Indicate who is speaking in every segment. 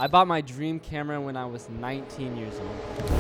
Speaker 1: I bought my dream camera when I was 19 years old.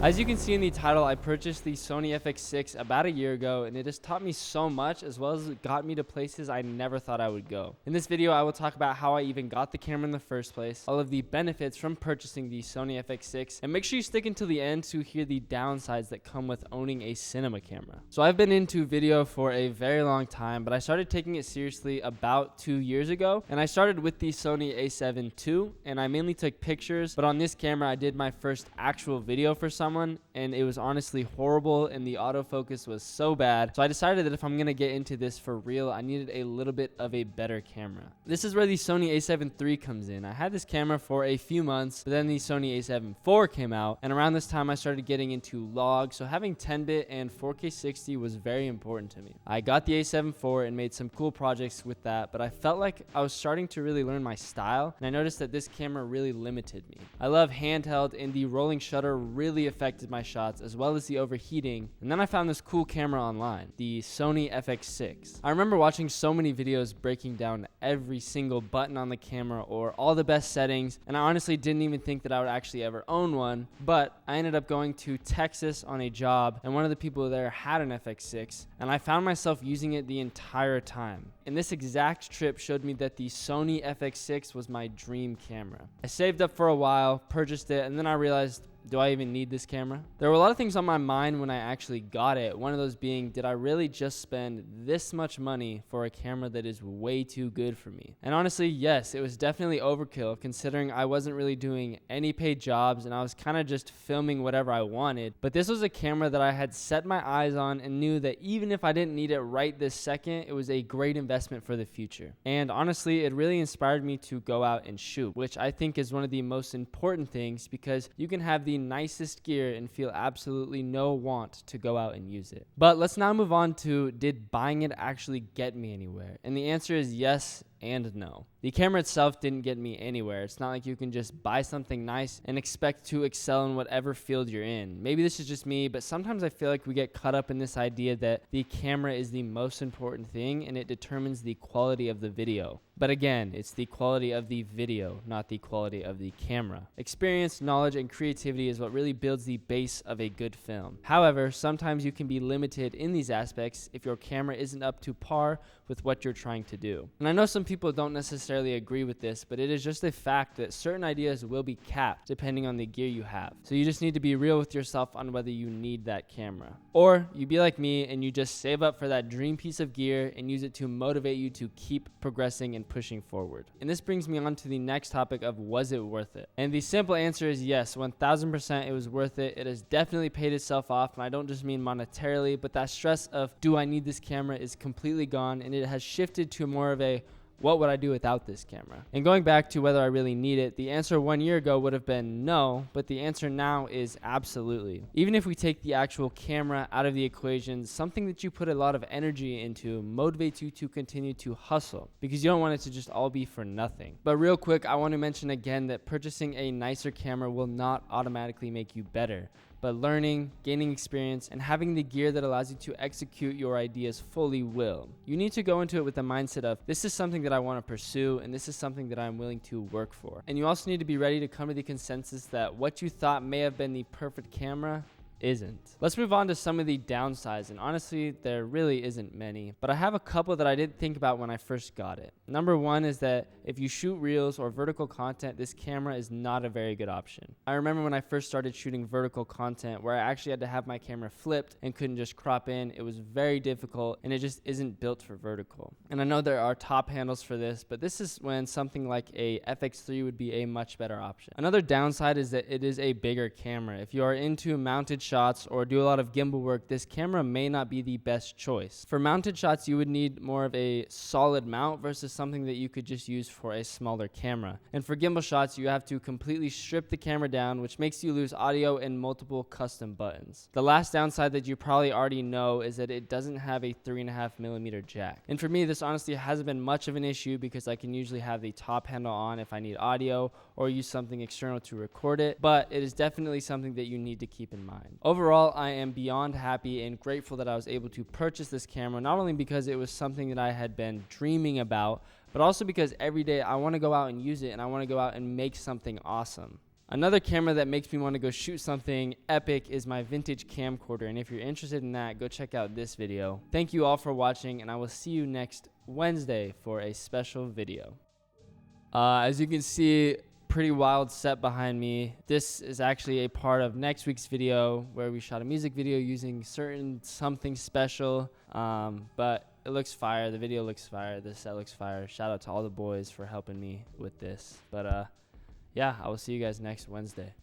Speaker 1: As you can see in the title, I purchased the Sony FX6 about a year ago, and it has taught me so much, as well as it got me to places I never thought I would go. In this video, I will talk about how I even got the camera in the first place, all of the benefits from purchasing the Sony FX6, and make sure you stick until the end to hear the downsides that come with owning a cinema camera. So I've been into video for a very long time, but I started taking it seriously about 2 years ago, and I started with the Sony a7 II, and I mainly took pictures, but on this camera, I did my first actual video for someone, and it was honestly horrible, and the autofocus was so bad. So I decided that if I'm gonna get into this for real, I needed a little bit of a better camera. This is where the Sony a7 III comes in. I had this camera for a few months, but then the Sony a7 IV came out, and around this time I started getting into log, so having 10-bit and 4K 60 was very important to me. I got the a7 IV and made some cool projects with that, but I felt like I was starting to really learn my style, and I noticed that this camera really limited me. I love handheld, and the rolling shutter really affected my shots, as well as the overheating. And then I found this cool camera online, the Sony FX6. I remember watching so many videos breaking down every single button on the camera or all the best settings, and I honestly didn't even think that I would actually ever own one, but I ended up going to Texas on a job, and one of the people there had an FX6, and I found myself using it the entire time. And this exact trip showed me that the Sony FX6 was my dream camera. I saved up for a while, purchased it, and then I realized, do I even need this camera? There were a lot of things on my mind when I actually got it. One of those being, did I really just spend this much money for a camera that is way too good for me? And honestly, yes, it was definitely overkill, considering I wasn't really doing any paid jobs and I was kind of just filming whatever I wanted. But this was a camera that I had set my eyes on and knew that even if I didn't need it right this second, it was a great investment for the future. And honestly, it really inspired me to go out and shoot, which I think is one of the most important things, because you can have the nicest gear and feel absolutely no want to go out and use it. But let's now move on to, did buying it actually get me anywhere? And the answer is yes and no. The camera itself didn't get me anywhere. It's not like you can just buy something nice and expect to excel in whatever field you're in. Maybe this is just me, but sometimes I feel like we get caught up in this idea that the camera is the most important thing and it determines the quality of the video. But again, it's the quality of the video, not the quality of the camera. Experience, knowledge, and creativity is what really builds the base of a good film. However, sometimes you can be limited in these aspects if your camera isn't up to par with what you're trying to do. And I know some people don't necessarily agree with this, but it is just a fact that certain ideas will be capped depending on the gear you have. So you just need to be real with yourself on whether you need that camera. Or you be like me and you just save up for that dream piece of gear and use it to motivate you to keep progressing and pushing forward. And this brings me on to the next topic of, was it worth it? And the simple answer is yes, 1000% it was worth it. It has definitely paid itself off, and I don't just mean monetarily, but that stress of, do I need this camera, is completely gone, and it has shifted to more of a, what would I do without this camera? And going back to whether I really need it, the answer 1 year ago would have been no, but the answer now is absolutely. Even if we take the actual camera out of the equation, something that you put a lot of energy into motivates you to continue to hustle, because you don't want it to just all be for nothing. But real quick, I want to mention again that purchasing a nicer camera will not automatically make you better. But learning, gaining experience, and having the gear that allows you to execute your ideas fully will. You need to go into it with the mindset of, this is something that I want to pursue, and this is something that I'm willing to work for. And you also need to be ready to come to the consensus that what you thought may have been the perfect camera isn't. Let's move on to some of the downsides, and honestly, there really isn't many, but I have a couple that I didn't think about when I first got it. Number one is that if you shoot reels or vertical content, this camera is not a very good option. I remember when I first started shooting vertical content where I actually had to have my camera flipped and couldn't just crop in. It was very difficult, and it just isn't built for vertical. And I know there are top handles for this, but this is when something like a FX3 would be a much better option. Another downside is that it is a bigger camera. If you are into mounted shots or do a lot of gimbal work, this camera may not be the best choice. For mounted shots, you would need more of a solid mount versus something that you could just use for a smaller camera. And for gimbal shots, you have to completely strip the camera down, which makes you lose audio and multiple custom buttons. The last downside that you probably already know is that it doesn't have a 3.5mm jack. And for me, this honestly hasn't been much of an issue because I can usually have the top handle on if I need audio or use something external to record it, but it is definitely something that you need to keep in mind. Overall, I am beyond happy and grateful that I was able to purchase this camera, not only because it was something that I had been dreaming about, but also because every day I want to go out and use it and I want to go out and make something awesome. Another camera that makes me want to go shoot something epic is my vintage camcorder, and if you're interested in that, go check out this video. Thank you all for watching, and I will see you next Wednesday for a special video. As you can see, pretty wild set behind me. This is actually a part of next week's video where we shot a music video using something special, but it looks fire. The video looks fire. The set looks fire. Shout out to all the boys for helping me with this. But yeah, I will see you guys next Wednesday.